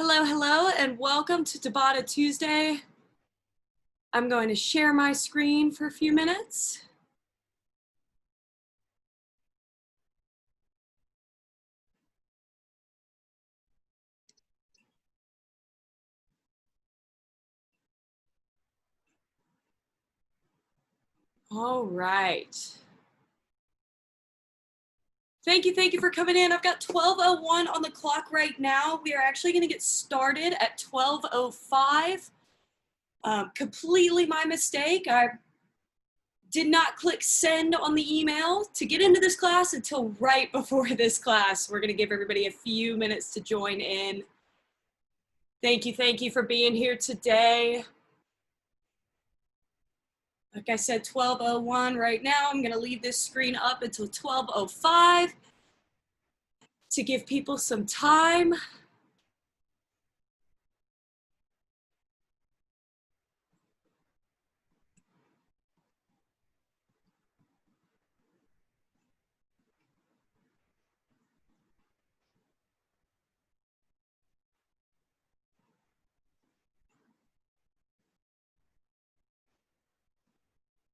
Hello, hello, and welcome to Tabata Tuesday. I'm going to share my screen for a few minutes. All right. Thank you for coming in. I've got 12:01 on the clock right now. We are actually going to get started at 12:05. Completely my mistake. I did not click send on the email to get into this class until right before this class. We're going to give everybody a few minutes to join in. Thank you for being here today. Like I said, 12:01 right now. I'm going to leave this screen up until 12:05 to give people some time.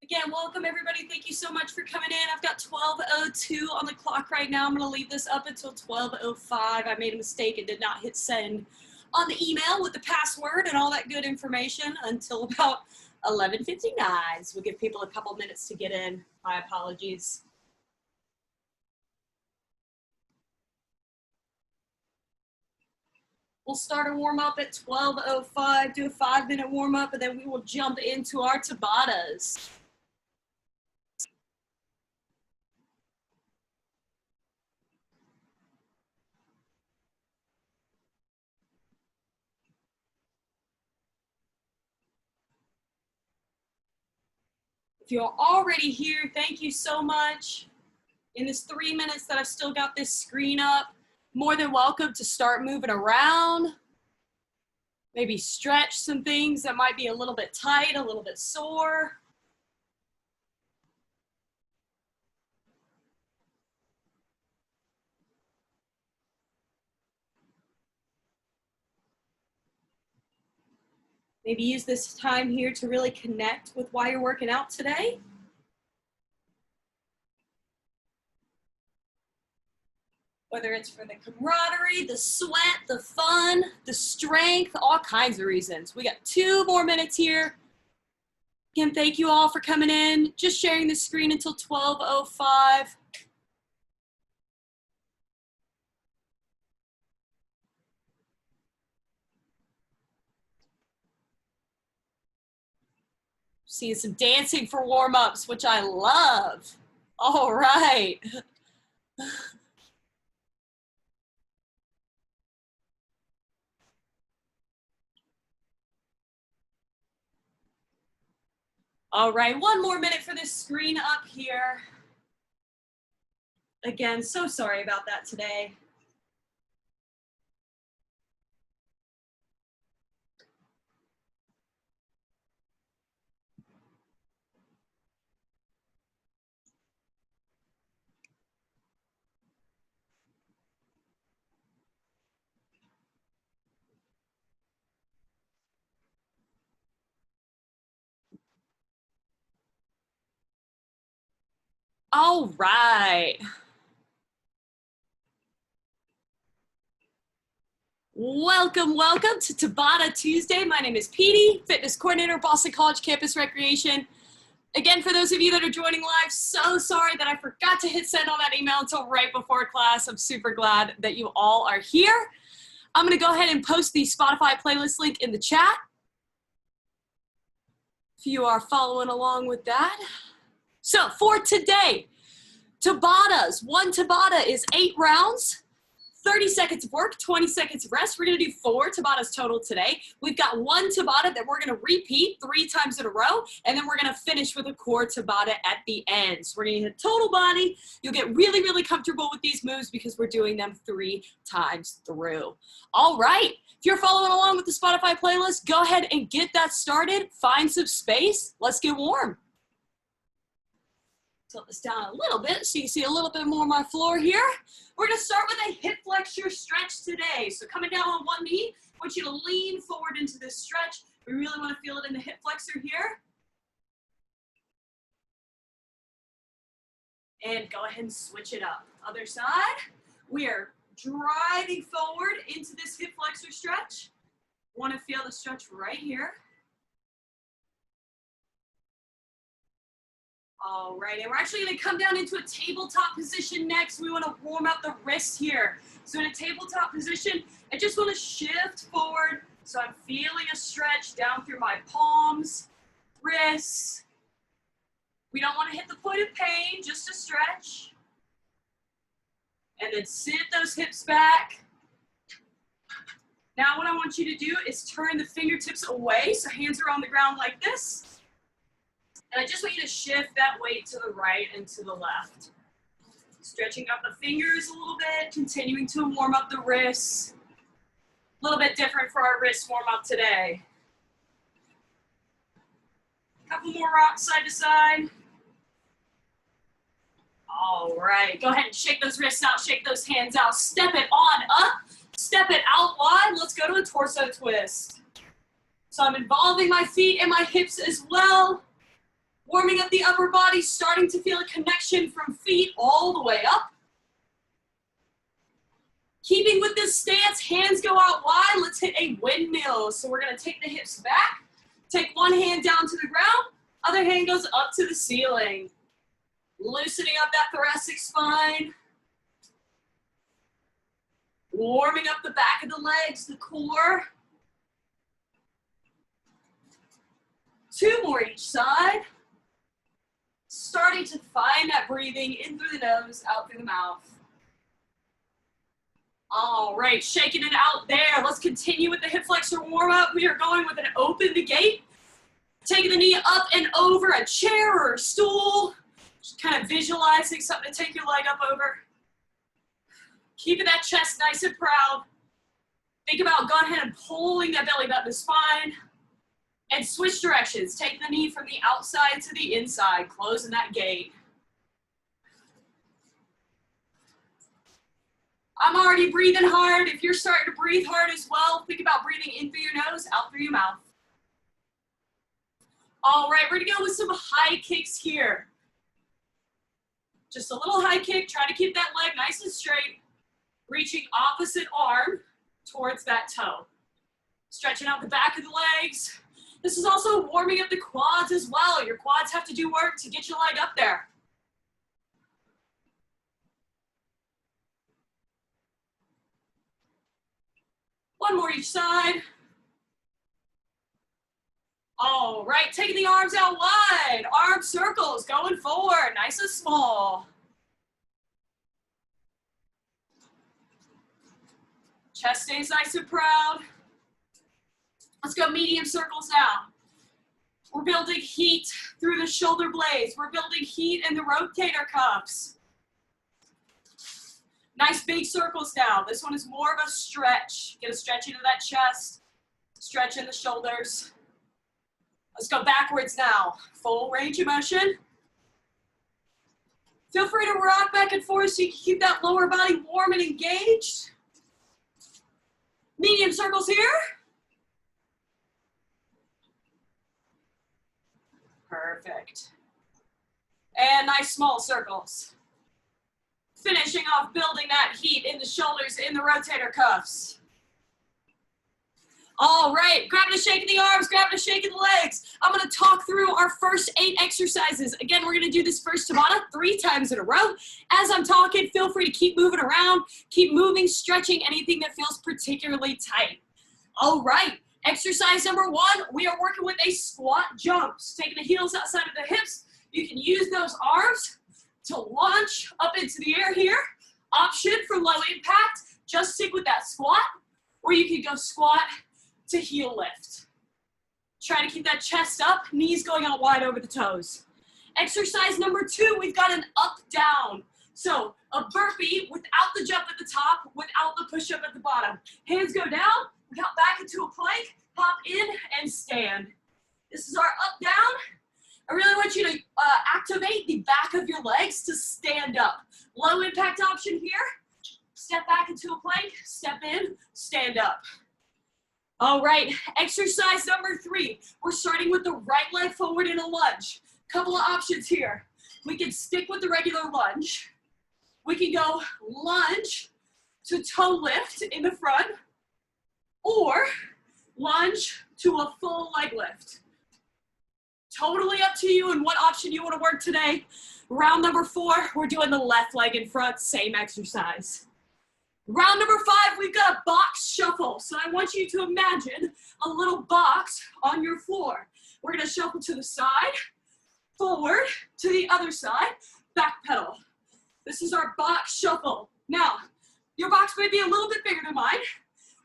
Again, welcome everybody. Thank you so much for coming in. I've got 12:02 on the clock right now. I'm going to leave this up until 12:05. I made a mistake and did not hit send on the email with the password and all that good information until about 11:59. So we'll give people a couple minutes to get in. My apologies. We'll start a warm up at 12:05, do a 5-minute warm up, and then we will jump into our Tabatas. If you're already here, thank you so much. In this 3 minutes that I've still got this screen up, more than welcome to start moving around. Maybe stretch some things that might be a little bit tight, a little bit sore. Maybe use this time here to really connect with why you're working out today. Whether it's for the camaraderie, the sweat, the fun, the strength, all kinds of reasons. We got 2 more minutes here. Again, thank you all for coming in. Just sharing the screen until 12:05. Seeing some dancing for warm-ups, which I love. All right. All right, 1 more minute for this screen up here. Again, so sorry about that today. All right. Welcome to Tabata Tuesday. My name is Petey, fitness coordinator, Boston College Campus Recreation. Again, for those of you that are joining live, so sorry that I forgot to hit send on that email until right before class. I'm super glad that you all are here. I'm gonna go ahead and post the Spotify playlist link in the chat if you are following along with that. So for today, Tabatas. 1 Tabata is 8 rounds, 30 seconds of work, 20 seconds of rest. We're gonna do 4 Tabatas total today. We've got 1 Tabata that we're gonna repeat 3 times in a row, and then we're gonna finish with a core Tabata at the end. So we're gonna hit total body. You'll get really comfortable with these moves because we're doing them 3 times through. All right, if you're following along with the Spotify playlist, go ahead and get that started. Find some space, let's get warm. Tilt this down a little bit so you see a little bit more of my floor here. We're gonna start with a hip flexor stretch today. So coming down on one knee, want you to lean forward into this stretch. We really want to feel it in the hip flexor here. And go ahead and switch it up. Other side. We are driving forward into this hip flexor stretch. Want to feel the stretch right here. All right, and we're actually going to come down into a tabletop position next. We want to warm up the wrists here. So in a tabletop position, I just want to shift forward. So I'm feeling a stretch down through my palms, wrists. We don't want to hit the point of pain, just a stretch. And then sit those hips back. Now what I want you to do is turn the fingertips away, so hands are on the ground like this. And I just want you to shift that weight to the right and to the left. Stretching out the fingers a little bit, continuing to warm up the wrists. A little bit different for our wrist warm up today. Couple more rocks side to side. All right, go ahead and shake those wrists out, shake those hands out. Step it on up, step it out wide. Let's go to a torso twist. So I'm involving my feet and my hips as well. Warming up the upper body, starting to feel a connection from feet all the way up. Keeping with this stance, hands go out wide. Let's hit a windmill. So we're gonna take the hips back, take one hand down to the ground, other hand goes up to the ceiling. Loosening up that thoracic spine. Warming up the back of the legs, the core. 2 more each side. Starting to find that breathing in through the nose, out through the mouth. All right, shaking it out there. Let's continue with the hip flexor warm up. We are going with an open the gate. Taking the knee up and over a chair or a stool. Just kind of visualizing something to take your leg up over. Keeping that chest nice and proud. Think about going ahead and pulling that belly button to spine. And switch directions. Take the knee from the outside to the inside, closing that gate. I'm already breathing hard. If you're starting to breathe hard as well, think about breathing in through your nose, out through your mouth. All right, we're gonna go with some high kicks here. Just a little high kick, try to keep that leg nice and straight. Reaching opposite arm towards that toe. Stretching out the back of the legs. This is also warming up the quads as well. Your quads have to do work to get your leg up there. One more each side. All right, taking the arms out wide. Arm circles, going forward, nice and small. Chest stays nice and proud. Let's go medium circles now. We're building heat through the shoulder blades. We're building heat in the rotator cuffs. Nice big circles now. This one is more of a stretch. Get a stretch into that chest. Stretch in the shoulders. Let's go backwards now. Full range of motion. Feel free to rock back and forth so you can keep that lower body warm and engaged. Medium circles here. Perfect. And nice small circles. Finishing off building that heat in the shoulders, in the rotator cuffs. All right, grabbing a shake of the arms, grabbing a shake of the legs. I'm gonna talk through our first 8 exercises. Again, we're gonna do this first Tabata 3 times in a row. As I'm talking, feel free to keep moving around, keep moving, stretching anything that feels particularly tight. All right, exercise number 1, we are working with a squat jumps. Taking the heels outside of the hips. You can use those arms to launch up into the air here. Option for low impact, just stick with that squat, or you can go squat to heel lift. Try to keep that chest up, knees going out wide over the toes. Exercise number 2, we've got an up down. So a burpee without the jump at the top, without the push up at the bottom. Hands go down, we count back into a plank, pop in and stand. This is our up down. I really want you to activate the back of your legs to stand up. Low impact option here. Step back into a plank, step in, stand up. All right, exercise number 3. We're starting with the right leg forward in a lunge. Couple of options here. We can stick with the regular lunge. We can go lunge to toe lift in the front, or lunge to a full leg lift. Totally up to you and what option you want to work today. Round number 4, we're doing the left leg in front, same exercise. Round number 5, we've got a box shuffle. So I want you to imagine a little box on your floor. We're gonna shuffle to the side, forward, to the other side, back pedal. This is our box shuffle. Now, your box may be a little bit bigger than mine,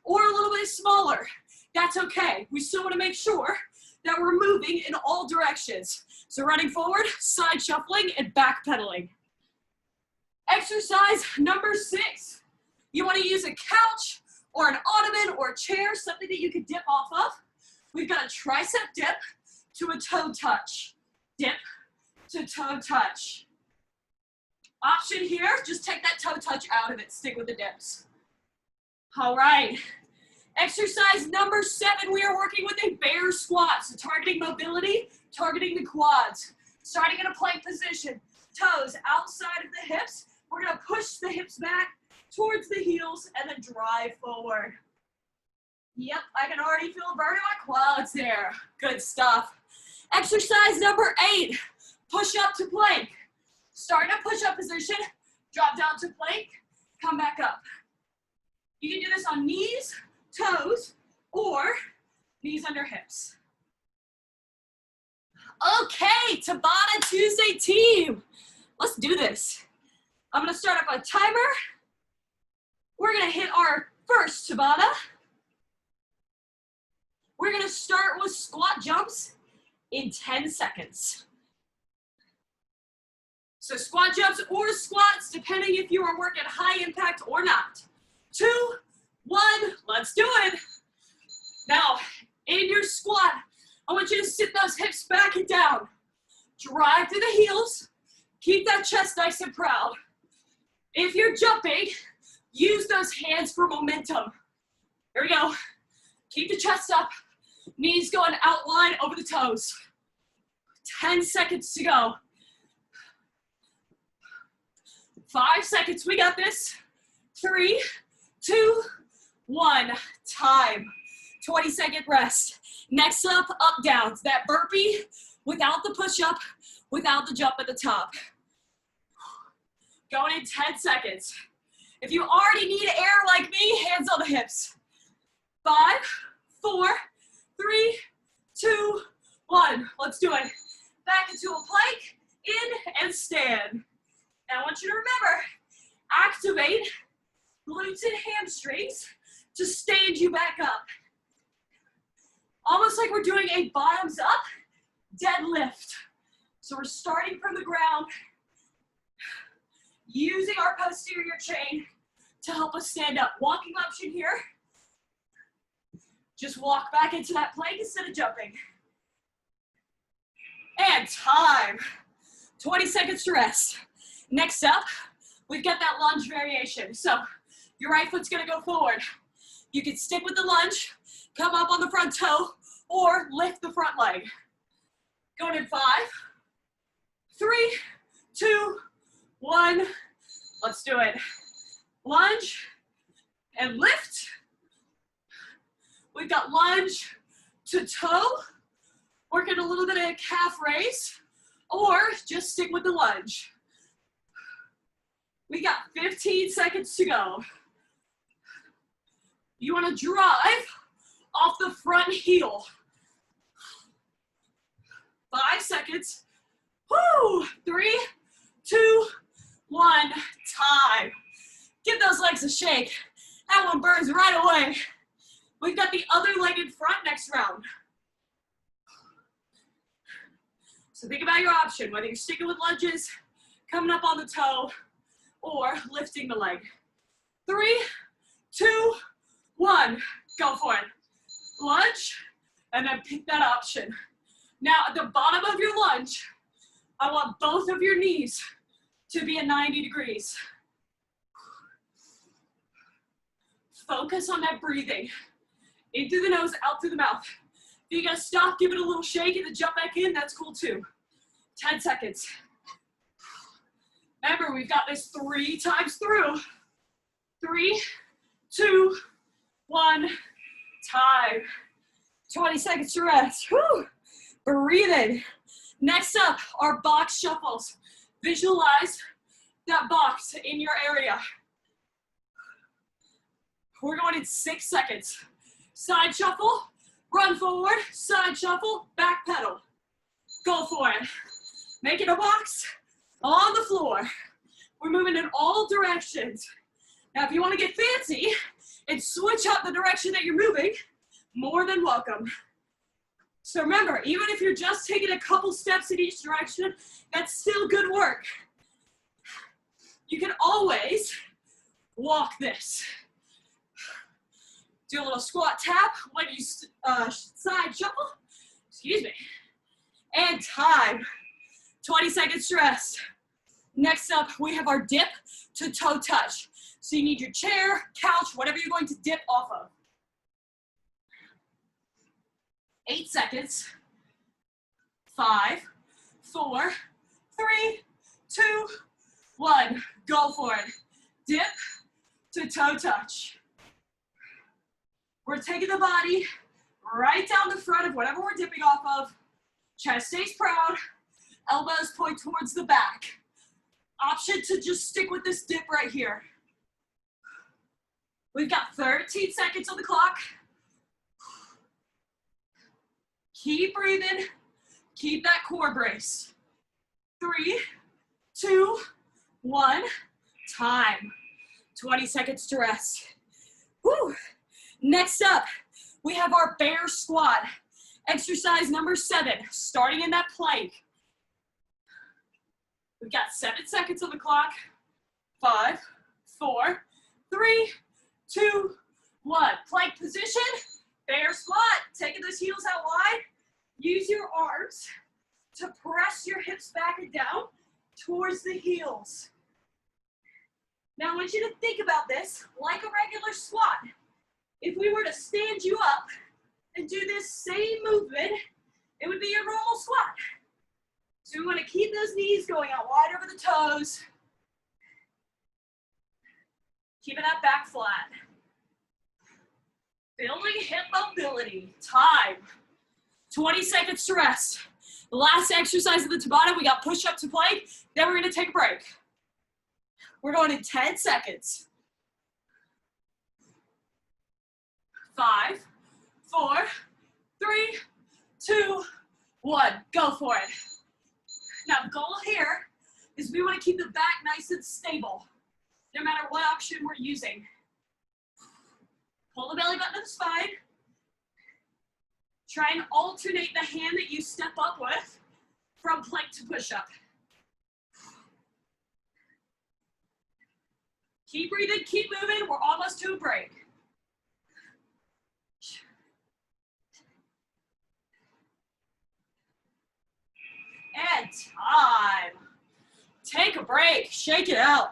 or a little bit smaller. That's okay. We still wanna make sure that we're moving in all directions. So running forward, side shuffling, and back pedaling. Exercise number 6. You want to use a couch or an ottoman or a chair, something that you can dip off of. We've got a tricep dip to a toe touch. Dip to toe touch. Option here, just take that toe touch out of it. Stick with the dips. All right. Exercise number 7, we are working with a bear squat. So targeting mobility, targeting the quads. Starting in a plank position. Toes outside of the hips. We're going to push the hips back towards the heels and then drive forward. Yep, I can already feel a burn in my quads there. Good stuff. Exercise number 8, push up to plank. Start in a push-up position, drop down to plank, come back up. You can do this on knees, toes, or knees under hips. Okay, Tabata Tuesday team. Let's do this. I'm gonna start up a timer. We're gonna hit our first Tabata. We're gonna start with squat jumps in 10 seconds. So squat jumps or squats, depending if you are working high impact or not. 2, 1, let's do it. Now, in your squat, I want you to sit those hips back and down. Drive through the heels. Keep that chest nice and proud. If you're jumping, use those hands for momentum. Here we go. Keep the chest up. Knees going outline over the toes. 10 seconds to go. 5 seconds, we got this. 3, 2, 1, time. 20-second rest. Next up downs. That burpee without the push-up, without the jump at the top. Going in 10 seconds. If you already need air like me, hands on the hips. 5, 4, 3, 2, 1. Let's do it. Back into a plank, in and stand. And I want you to remember, activate glutes and hamstrings to stand you back up. Almost like we're doing a bottoms up deadlift. So we're starting from the ground, using our posterior chain to help us stand up. Walking option here. Just walk back into that plank instead of jumping. And time. 20 seconds to rest. Next up, we've got that lunge variation. So your right foot's gonna go forward. You can stick with the lunge, come up on the front toe, or lift the front leg. Going in 5, 3, 2, 1. Let's do it. Lunge and lift. We've got lunge to toe, working a little bit of a calf raise, or just stick with the lunge. We got 15 seconds to go. You want to drive off the front heel. 5 seconds. Woo! 3, 2, 1, time. Give those legs a shake. That one burns right away. We've got the other leg in front next round. So think about your option, whether you're sticking with lunges, coming up on the toe, or lifting the leg. 3, 2, 1, go for it. Lunge, and then pick that option. Now at the bottom of your lunge, I want both of your knees to be at 90 degrees. Focus on that breathing. In through the nose, out through the mouth. If you gotta stop, give it a little shake and then jump back in, that's cool too. 10 seconds. Remember, we've got this 3 times through. 3, 2, 1, time. 20 seconds to rest. Whew. Breathe in. Next up, our box shuffles. Visualize that box in your area. We're going in 6 seconds. Side shuffle, run forward, side shuffle, back pedal. Go for it. Make it a box on the floor. We're moving in all directions. Now, if you want to get fancy and switch up the direction that you're moving, more than welcome. So remember, even if you're just taking a couple steps in each direction, that's still good work. You can always walk this. Do a little squat tap when you side shuffle. Excuse me. And time. 20 seconds to rest. Next up, we have our dip to toe touch. So you need your chair, couch, whatever you're going to dip off of. 8 seconds. 5, 4, 3, 2, 1. Go for it. Dip to toe touch. We're taking the body right down the front of whatever we're dipping off of. Chest stays proud. Elbows point towards the back. Option to just stick with this dip right here. We've got 13 seconds on the clock. Keep breathing. Keep that core brace. 3, 2, 1. Time. 20 seconds to rest. Whew. Next up, we have our bear squat. Exercise number 7, starting in that plank. We've got 7 seconds on the clock. 5, 4, 3, 2, 1. Plank position, bear squat. Taking those heels out wide. Use your arms to press your hips back and down towards the heels. Now I want you to think about this like a regular squat. If we were to stand you up and do this same movement, it would be your normal squat. So we want to keep those knees going out wide over the toes. Keeping that back flat. Building hip mobility. Time. 20 seconds to rest. The last exercise of the Tabata, we got push up to plank. Then we're going to take a break. We're going in 10 seconds. 5, 4, 3, 2, 1. Go for it. Now the goal here is we want to keep the back nice and stable, no matter what option we're using. Pull the belly button to the spine. Try and alternate the hand that you step up with from plank to push-up. Keep breathing, keep moving. We're almost to a break. And time. Take a break, shake it out.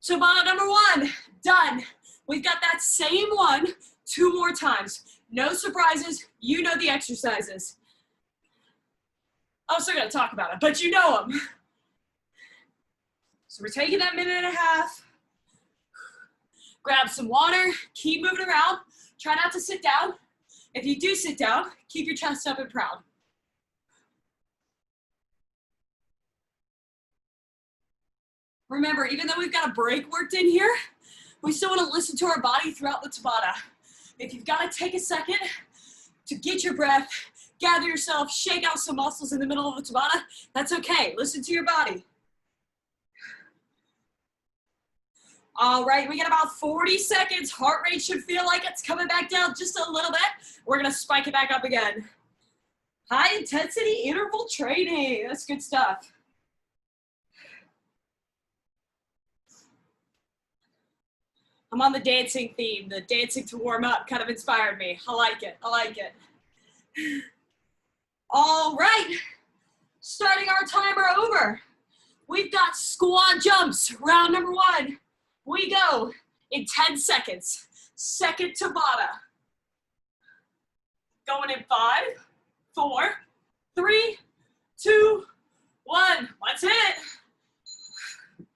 Tabata number 1, done. We've got that same one 2 more times. No surprises, you know the exercises. I'm still gonna talk about it, but you know them. So we're taking that minute and a half. Grab some water, keep moving around. Try not to sit down. If you do sit down, keep your chest up and proud. Remember, even though we've got a break worked in here, we still want to listen to our body throughout the Tabata. If you've got to take a second to get your breath, gather yourself, shake out some muscles in the middle of the Tabata, that's okay. Listen to your body. All right, we got about 40 seconds. Heart rate should feel like it's coming back down just a little bit. We're going to spike it back up again. High intensity interval training. That's good stuff. I'm on the dancing theme. The dancing to warm up kind of inspired me. I like it. I like it. All right. Starting our timer over. We've got squat jumps. Round number 1. We go in 10 seconds. Second Tabata. Going in 5, 4, 3, 2, 1. Let's hit it.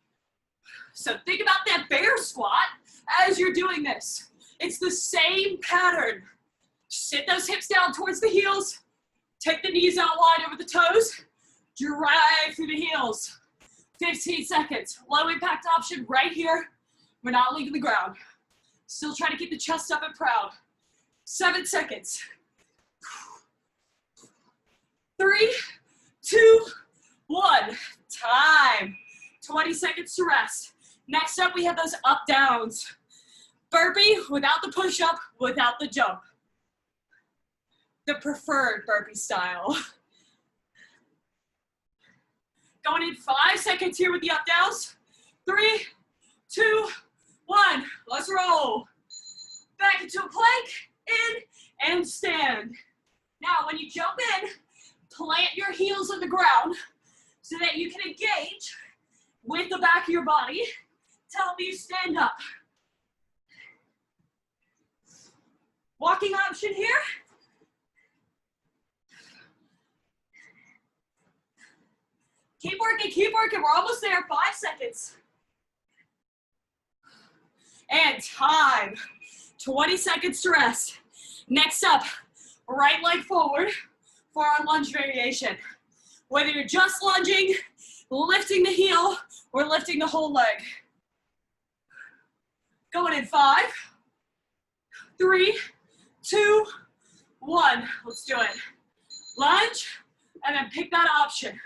So think about that bear squat as you're doing this. It's the same pattern. Sit those hips down towards the heels. Take the knees out wide over the toes. Drive through the heels. 15 seconds. Low impact option right here. We're not leaving the ground. Still trying to keep the chest up and proud. 7 seconds. 3, 2, 1. Time. 20 seconds to rest. Next up, we have those up downs. Burpee without the push up, without the jump. The preferred burpee style. Going in 5 seconds here with the up downs. 3, 2, 1. Let's roll. Back into a plank, in, and stand. Now, when you jump in, plant your heels on the ground so that you can engage with the back of your body to help you stand up. Walking option here. Keep working, keep working. We're almost there. 5 seconds. And time. 20 seconds to rest. Next up, right leg forward for our lunge variation. Whether you're just lunging, lifting the heel, or lifting the whole leg. Going in 5, 3, 2, 1. Let's do it. Lunge, and then pick that option.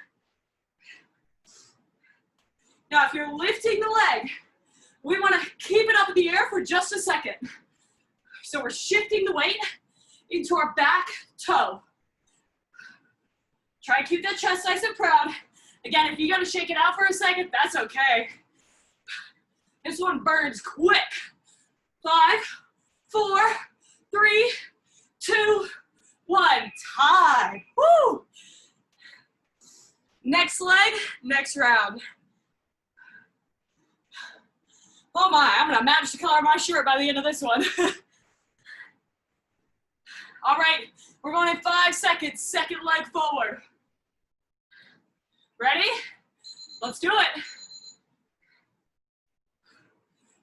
Now, if you're lifting the leg, we want to keep it up in the air for just a second. So we're shifting the weight into our back toe. Try to keep that chest nice and proud. Again, if you got to shake it out for a second, that's okay. This one burns quick. 5, 4, 3, 2, 1. Time. Woo! Next leg, next round. Oh my, I'm gonna match the color of my shirt by the end of this one. All right, we're going in 5 seconds, second leg forward. Ready? Let's do it.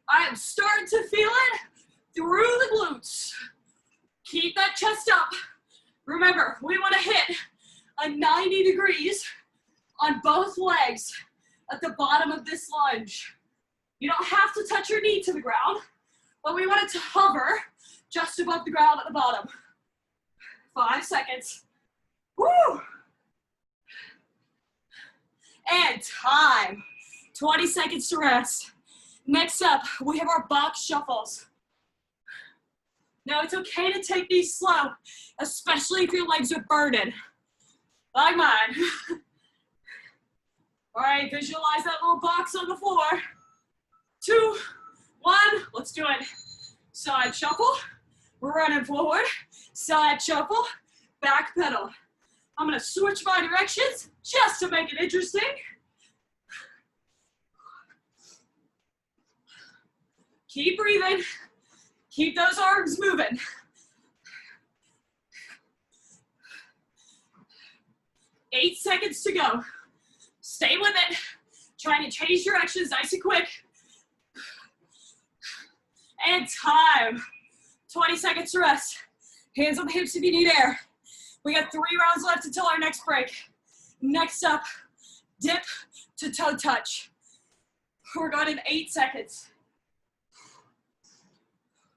I am starting to feel it through the glutes. Keep that chest up. Remember, we want to hit a 90 degrees on both legs at the bottom of this lunge. You don't have to touch your knee to the ground, but we want it to hover just above the ground at the bottom. 5 seconds. Woo! And time. 20 seconds to rest. Next up, we have our box shuffles. Now, it's okay to take these slow, especially if your legs are burning, like mine. All right, visualize that little box on the floor. 2, 1, let's do it. Side shuffle, we're running forward. Side shuffle, back pedal. I'm gonna switch my directions just to make it interesting. Keep breathing. Keep those arms moving. Eight seconds to go. Stay with it. Trying to change directions nice and quick. And time. 20 seconds to rest. Hands on the hips if you need air. We got 3 rounds left until our next break. Next up, dip to toe touch. We're going in 8 seconds.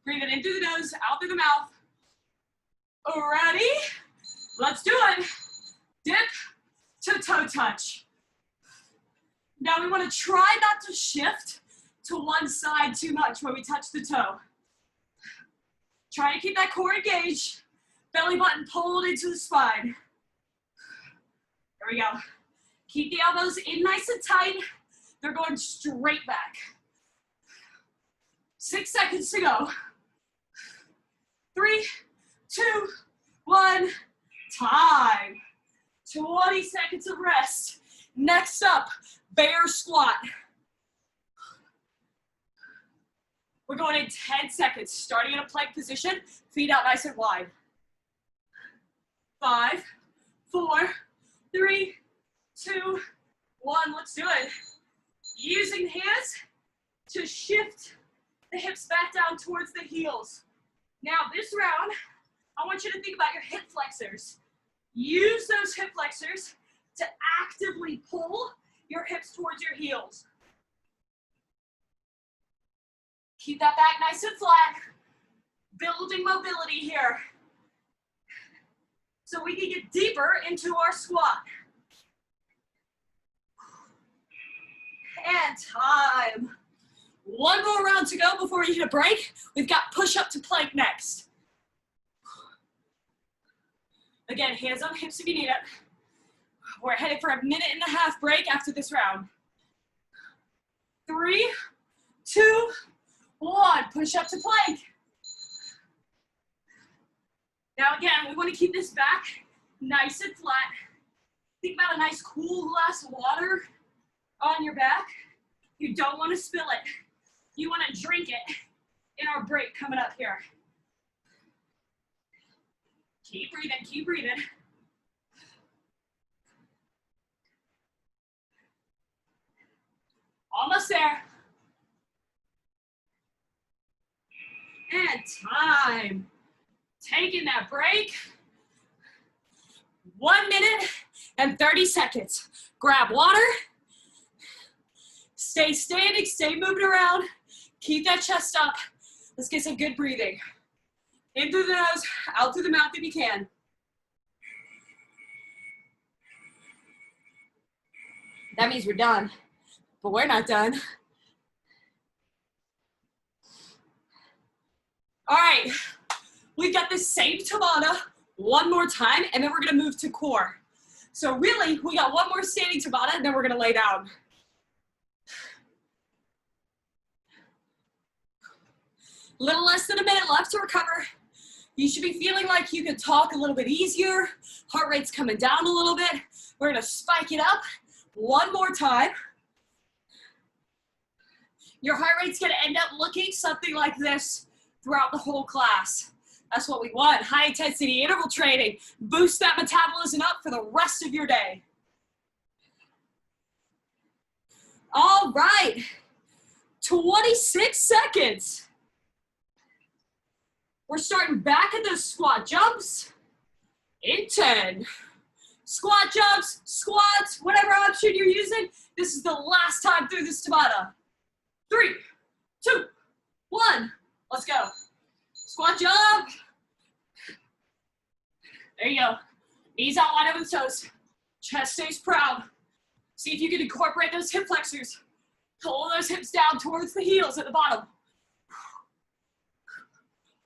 Breathe it in through the nose, out through the mouth. Ready? Let's do it. Dip to toe touch. Now we want to try not to shift to one side too much when we touch the toe. Try to keep that core engaged. Belly button pulled into the spine. There we go. Keep the elbows in nice and tight. They're going straight back. 6 seconds to go. 3, 2, 1, time. 20 seconds of rest. Next up, bear squat. We're going in 10 seconds, starting in a plank position, feet out nice and wide. 5, 4, 3, 2, 1. Let's do it. Using the hands to shift the hips back down towards the heels. Now this round, I want you to think about your hip flexors. Use those hip flexors to actively pull your hips towards your heels. Keep that back nice and flat. Building mobility here. So we can get deeper into our squat. And time. One more round to go before we hit a break. We've got push up to plank next. Again, hands on hips if you need it. We're headed for a 1.5-minute break after this round. 3, 2, 1. Push up to plank. Now again, we want to keep this back nice and flat. Think about a nice cool glass of water on your back. You don't want to spill it. You want to drink it in our break coming up here. Keep breathing, keep breathing. Almost there. And time. Taking that break. 1 minute and 30 seconds. Grab water. Stay standing, stay moving around. Keep that chest up. Let's get some good breathing. In through the nose, out through the mouth if you can. That means we're done, but we're not done. All right, we've got the same Tabata one more time, and then we're gonna move to core. So really, we got one more standing Tabata, and then we're gonna lay down. Little less than a minute left to recover. You should be feeling like you can talk a little bit easier. Heart rate's coming down a little bit. We're gonna spike it up one more time. Your heart rate's gonna end up looking something like this throughout the whole class. That's what we want. High intensity interval training. Boost that metabolism up for the rest of your day. All right, 26 seconds. We're starting back at those squat jumps in 10. Squat jumps, squats, whatever option you're using, this is the last time through this Tabata. 3, 2, 1, let's go. Squat jump. There you go. Knees out wide over the toes. Chest stays proud. See if you can incorporate those hip flexors. Pull those hips down towards the heels at the bottom.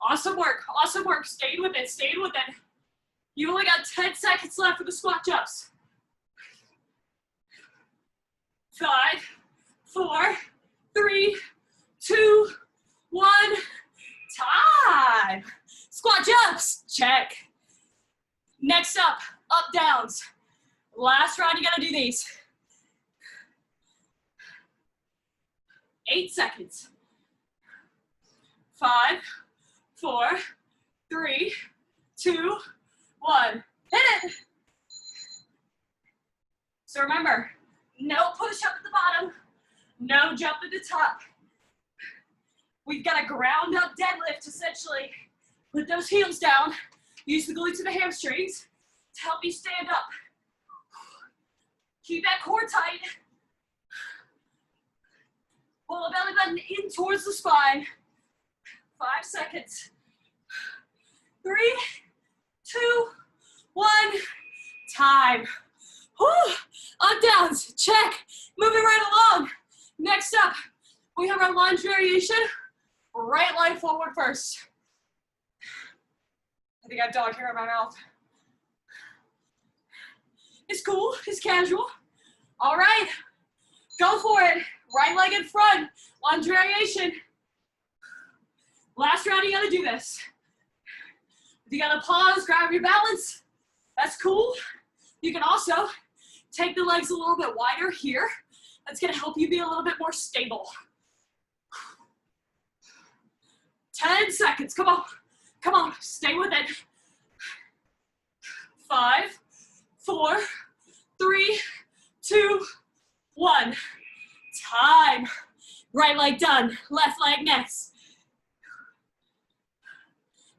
Awesome work, staying with it, staying with it. You only got 10 seconds left for the squat jumps. 5, 4, 3, 2, 1, time. Squat jumps, check. Next up downs. Last round, you gotta do these. 8 seconds. 5, 4, 3, 2, 1. Hit it. So remember, no push up at the bottom, no jump at the top. We've got a ground up deadlift essentially. Put those heels down, use the glutes and the hamstrings to help you stand up. Keep that core tight. Pull the belly button in towards the spine. 5 seconds. 3, 2, 1, time. Whew. Up downs, check. Moving right along. Next up, we have our lunge variation. Right leg forward first. I think I have dog hair in my mouth. It's cool, it's casual. All right, go for it. Right leg in front, lunge variation. Last round, you gotta do this. If you gotta pause, grab your balance, that's cool. You can also take the legs a little bit wider here. That's gonna help you be a little bit more stable. 10 seconds, come on, stay with it. 5, 4, 3, 2, 1. Time. Right leg done, left leg next.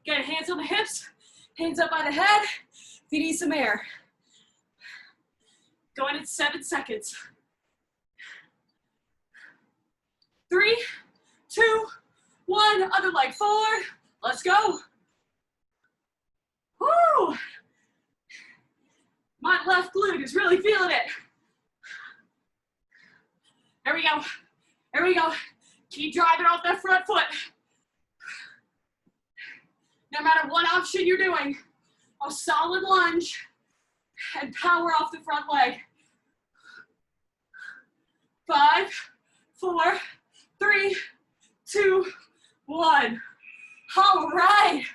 Good, hands on the hips, hands up by the head. If you need some air. Going in 7 seconds. 3, 2, 1. Other leg forward. Let's go. Woo! My left glute is really feeling it. There we go. There we go. Keep driving off that front foot. No matter what option you're doing, a solid lunge and power off the front leg. 5, 4, 3, 2, 1. All right.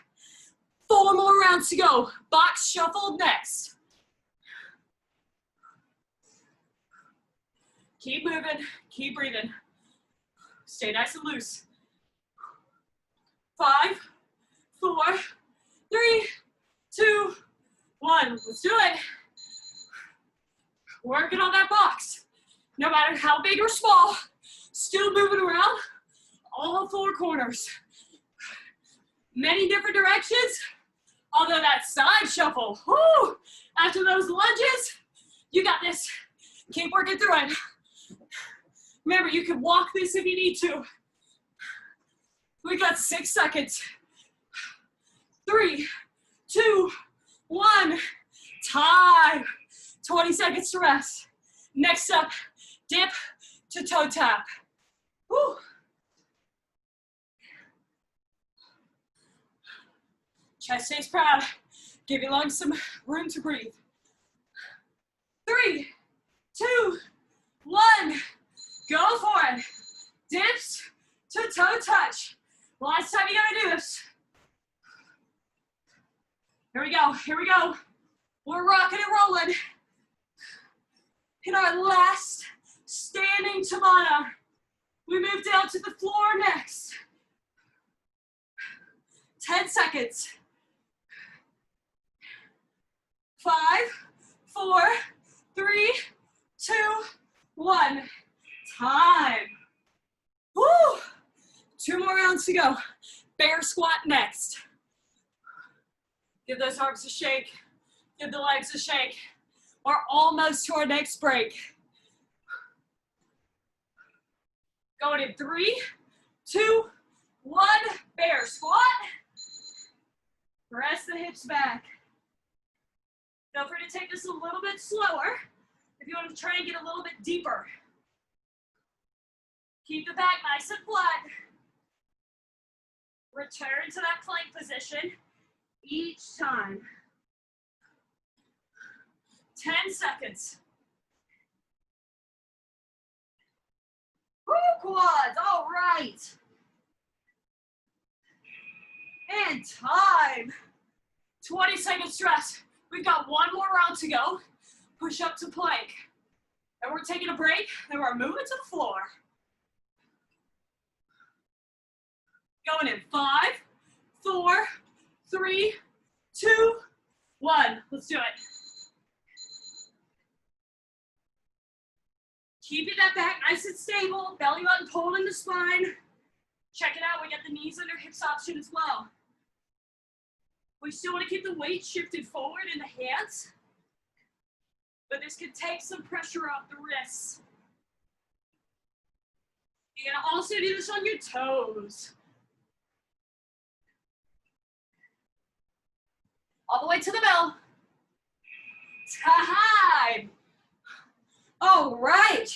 4 more rounds to go. Box shuffle next. Keep moving, keep breathing. Stay nice and loose. 5, 4, 3, 2, 1. Let's do it. Working on that box. No matter how big or small, still moving around all 4 corners. Many different directions, although that side shuffle, whoo, after those lunges, you got this. Keep working through it. Remember, you can walk this if you need to. We got 6 seconds. 3, 2, 1. Time. 20 seconds to rest. Next up, dip to toe tap. Woo. Chest stays proud. Give your lungs some room to breathe. 3, 2, 1. Go for it. Dips to toe touch. Last time you gotta do this. Here we go, here we go. We're rocking and rolling. In our last standing Tabata, we move down to the floor next. 10 seconds. 5, 4, 3, 2, 1. Time. Woo! 2 more rounds to go. Bear squat next. Give those arms a shake. Give the legs a shake. We're almost to our next break. Going in 3, 2, 1. Bear squat. Press the hips back. Feel free to take this a little bit slower if you want to try and get a little bit deeper. Keep the back nice and flat. Return to that plank position each time. 10 seconds. Woo, quads, all right. And time. 20 seconds rest. We've got 1 more round to go. Push up to plank. And we're taking a break, then we're moving to the floor. Going in 5, 4, 3, 2, 1. Let's do it. Keeping that back nice and stable. Belly button pulling the spine. Check it out. We got the knees under hips option as well. We still want to keep the weight shifted forward in the hands, but this can take some pressure off the wrists. You're going to also do this on your toes. All the way to the bell. Time. All right.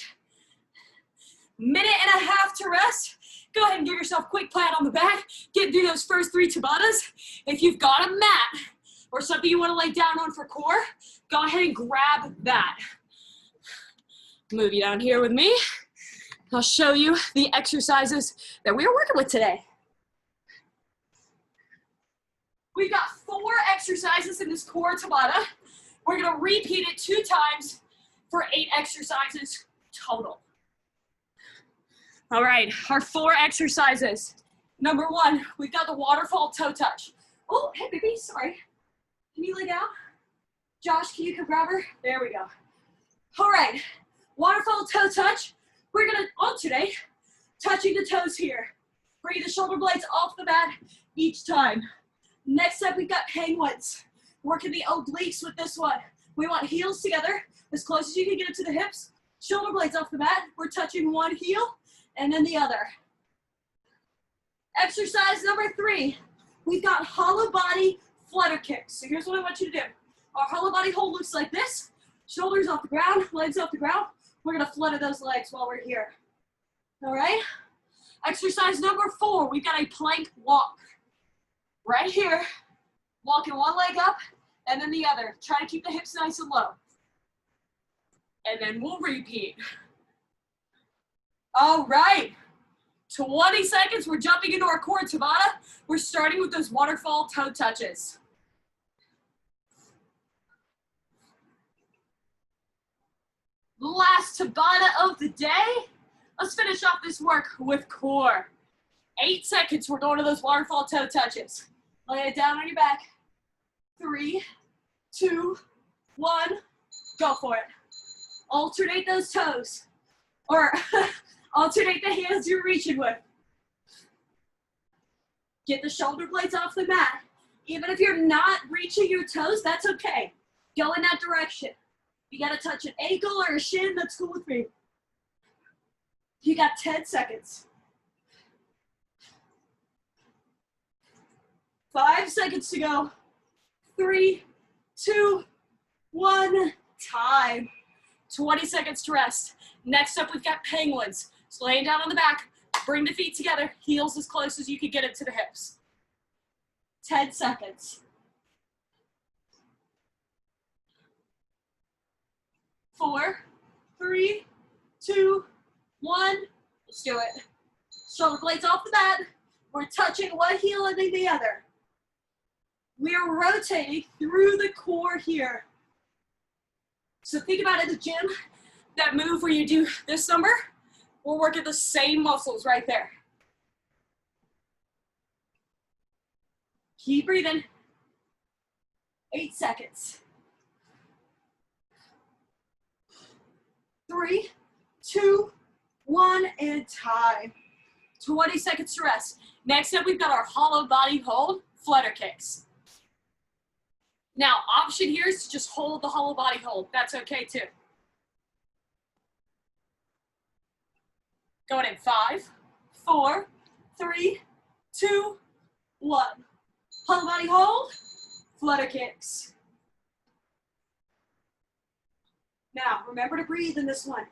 Minute and a half to rest. Go ahead and give yourself a quick pat on the back. Get through those first 3 Tabatas. If you've got a mat or something you want to lay down on for core, go ahead and grab that. Move you down here with me. I'll show you the exercises that we are working with today. We've got 4 exercises in this core Tabata. We're going to repeat it 2 times for 8 exercises total. All right, our 4 exercises. Number 1, we've got the waterfall toe touch. Oh, hey baby, sorry. Can you lay down? Josh, can you come grab her? There we go. All right, waterfall toe touch. We're gonna alternate, touching the toes here. Bring the shoulder blades off the mat each time. Next up, we've got penguins. Working the obliques with this one. We want heels together, as close as you can get it to the hips. Shoulder blades off the mat. We're touching one heel and then the other. Exercise number 3. We've got hollow body flutter kicks. So here's what I want you to do. Our hollow body hold looks like this. Shoulders off the ground, legs off the ground. We're gonna flutter those legs while we're here. All right? Exercise number 4, we've got a plank walk. Right here, walking one leg up and then the other. Try to keep the hips nice and low. And then we'll repeat. All right, 20 seconds, we're jumping into our core Tabata. We're starting with those waterfall toe touches. Last Tabata of the day. Let's finish off this work with core. 8 seconds, we're going to those waterfall toe touches. Lay it down on your back. 3, 2, 1, go for it. Alternate those toes, or alternate the hands you're reaching with. Get the shoulder blades off the mat. Even if you're not reaching your toes, that's okay. Go in that direction. You gotta touch an ankle or a shin, that's cool with me. You got 10 seconds. 5 seconds to go. 3, 2, 1, time. 20 seconds to rest. Next up, we've got penguins. So laying down on the back, bring the feet together, heels as close as you can get it to the hips. 10 seconds. 4, 3, 2, 1. Let's do it. Shoulder blades off the mat. We're touching one heel and then the other. We are rotating through the core here. So think about it in the gym, that move where you do this number, we're working the same muscles right there. Keep breathing. 8 seconds. 3, 2, 1, and time. 20 seconds to rest. Next up, we've got our hollow body hold, flutter kicks. Now, option here is to just hold the hollow body hold. That's okay too. Going in 5, 4, 3, 2, 1. Hollow body hold, flutter kicks. Now, remember to breathe in this one.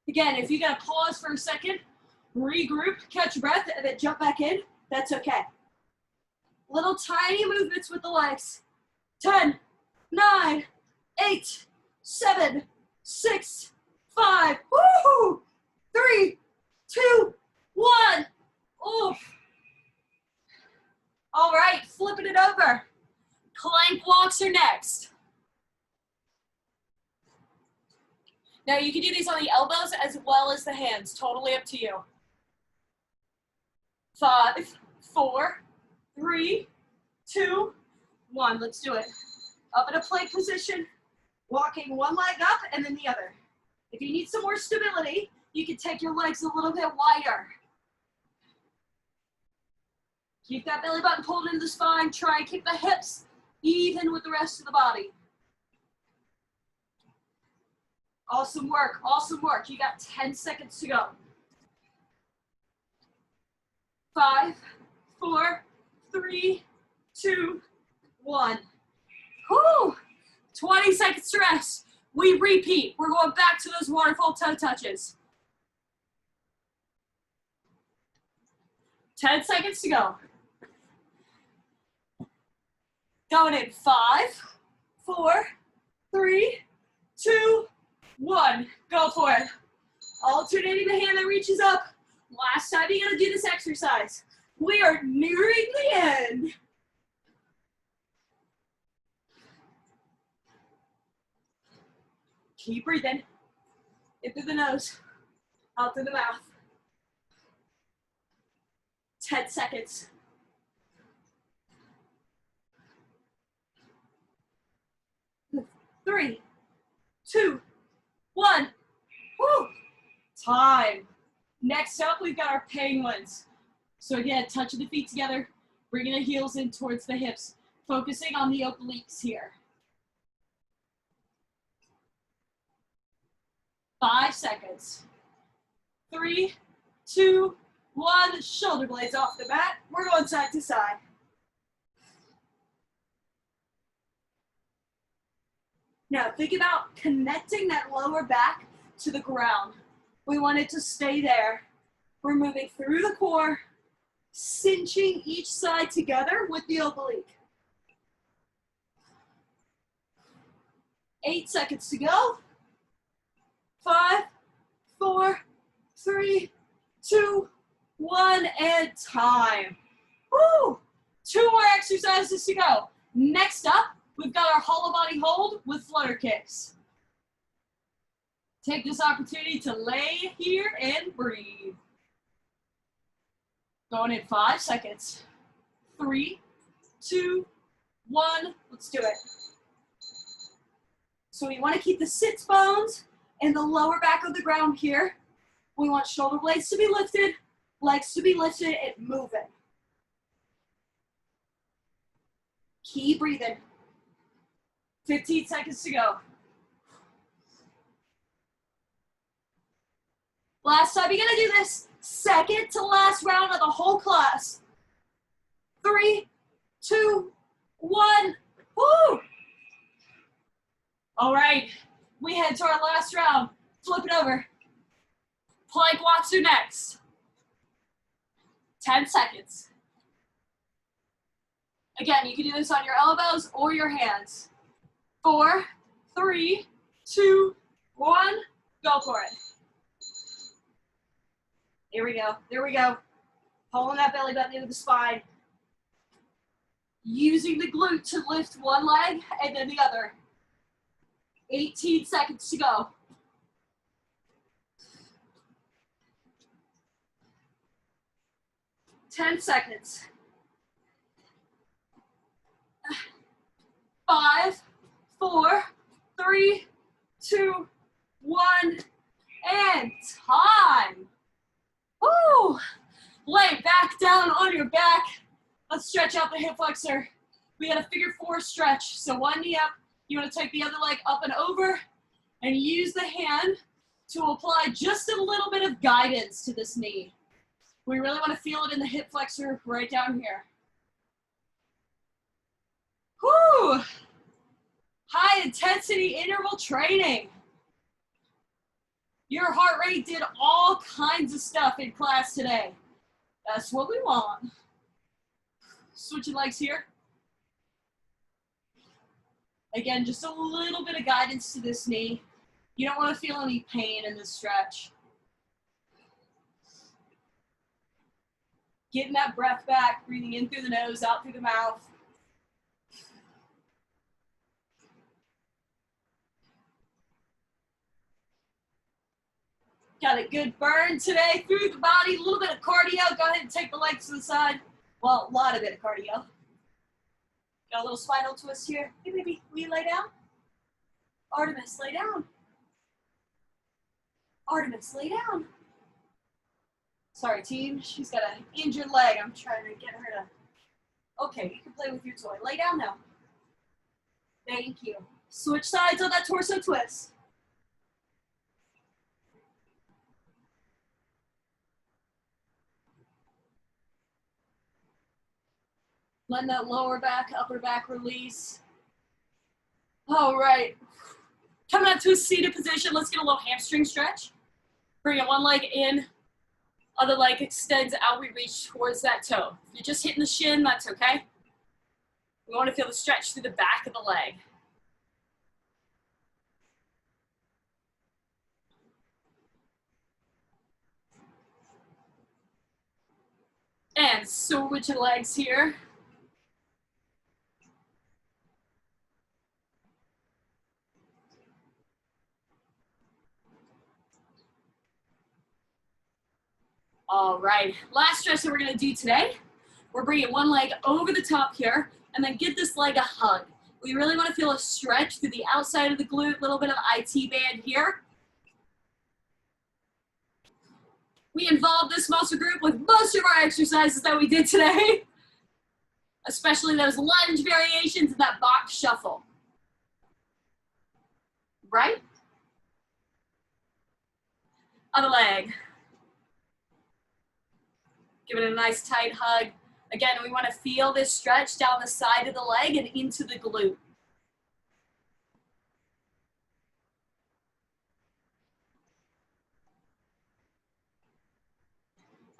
Again, if you gotta pause for a second, regroup, catch your breath, and then jump back in, that's okay. Little tiny movements with the legs. 10, 9, 8, 7, 6, 5, woo! 3, 2, 1. Oof. All right, flipping it over. Plank walks are next. Now you can do these on the elbows as well as the hands, totally up to you. 5, 4, 3, 2, 1. Let's do it. Up in a plank position, walking one leg up and then the other. If you need some more stability, you can take your legs a little bit wider. Keep that belly button pulled into the spine. Try and keep the hips even with the rest of the body. Awesome work, awesome work. You got 10 seconds to go. 5, 4, 3, 2, 1. Whew. 20 seconds to rest. We repeat. We're going back to those waterfall toe touches. 10 seconds to go. Going in 5, 4, 3, 2, 1. Go for it. Alternating the hand that reaches up. Last time you're gonna do this exercise. We are nearing the end. Keep breathing. In through the nose, out through the mouth. 10 seconds. 3, 2, 1. Woo! Time. Next up, we've got our penguins. So again, touching the feet together, bringing the heels in towards the hips, focusing on the obliques here. 5 seconds. 3, 2, 1. Shoulder blades off the mat. We're going side to side. Now think about connecting that lower back to the ground. We want it to stay there. We're moving through the core, cinching each side together with the oblique. 8 seconds to go. 5, 4, 3, 2, 1, and time. Woo! 2 more exercises to go. Next up, we've got our hollow body hold with flutter kicks. Take this opportunity to lay here and breathe. Going in 5 seconds. 3, 2, 1. Let's do it. So we want to keep the sits bones and the lower back of the ground here. We want shoulder blades to be lifted, legs to be lifted and moving. Keep breathing. 15 seconds to go. Last time, you're gonna do this second to last round of the whole class. 3, 2, 1, woo! All right, we head to our last round. Flip it over. Plank walks through next. 10 seconds. Again, you can do this on your elbows or your hands. 4, 3, 2, 1, go for it. Here we go, there we go. Pulling that belly button into the spine. Using the glute to lift one leg and then the other. 18 seconds to go. 10 seconds. 5, 4, 3, 2, 1, and time. Woo! Lay back down on your back. Let's stretch out the hip flexor. We got a figure 4 stretch. So one knee up. You want to take the other leg up and over and use the hand to apply just a little bit of guidance to this knee. We really want to feel it in the hip flexor right down here. Whoo! High intensity interval training. Your heart rate did all kinds of stuff in class today. That's what we want. Switching legs here. Again, just a little bit of guidance to this knee. You don't want to feel any pain in this stretch. Getting that breath back, breathing in through the nose, out through the mouth. Got a good burn today through the body, a little bit of cardio. Go ahead and take the legs to the side. Well, a lot of it of cardio. Got a little spinal twist here. Hey, baby, will you lay down? Artemis, lay down. Artemis, lay down. Sorry, team. She's got an injured leg. I'm trying to get her to... Okay, you can play with your toy. Lay down now. Thank you. Switch sides on that torso twist. Letting that lower back, upper back release. All right. Coming up to a seated position. Let's get a little hamstring stretch. Bringing one leg in. Other leg extends out. We reach towards that toe. If you're just hitting the shin, that's okay. We want to feel the stretch through the back of the leg. And switching legs here. All right, last stretch that we're gonna do today, we're bringing one leg over the top here and then give this leg a hug. We really want to feel a stretch through the outside of the glute, a little bit of IT band here. We involved this muscle group with most of our exercises that we did today, especially those lunge variations and that box shuffle. Right? Other leg. Give it a nice tight hug. Again, we want to feel this stretch down the side of the leg and into the glute.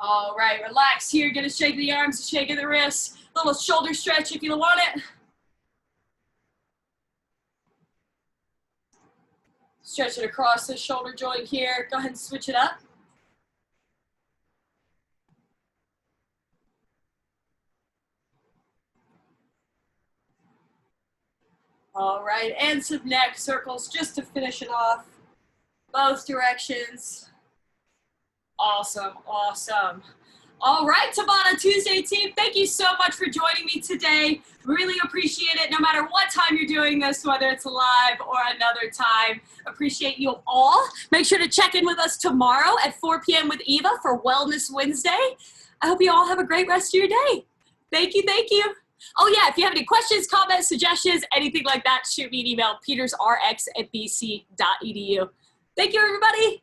All right, relax here. Gonna shake the arms, shake the wrists. A little shoulder stretch if you want it. Stretch it across the shoulder joint here. Go ahead and switch it up. All right, and some neck circles just to finish it off. Both directions. Awesome, awesome. All right, Tabata Tuesday team, thank you so much for joining me today. Really appreciate it no matter what time you're doing this, whether it's live or another time. Appreciate you all. Make sure to check in with us tomorrow at 4 p.m. with Eva for Wellness Wednesday. I hope you all have a great rest of your day. Thank you, thank you. Oh yeah, if you have any questions, comments, suggestions, anything like that, shoot me an email, petersrx@bc.edu. Thank you, everybody.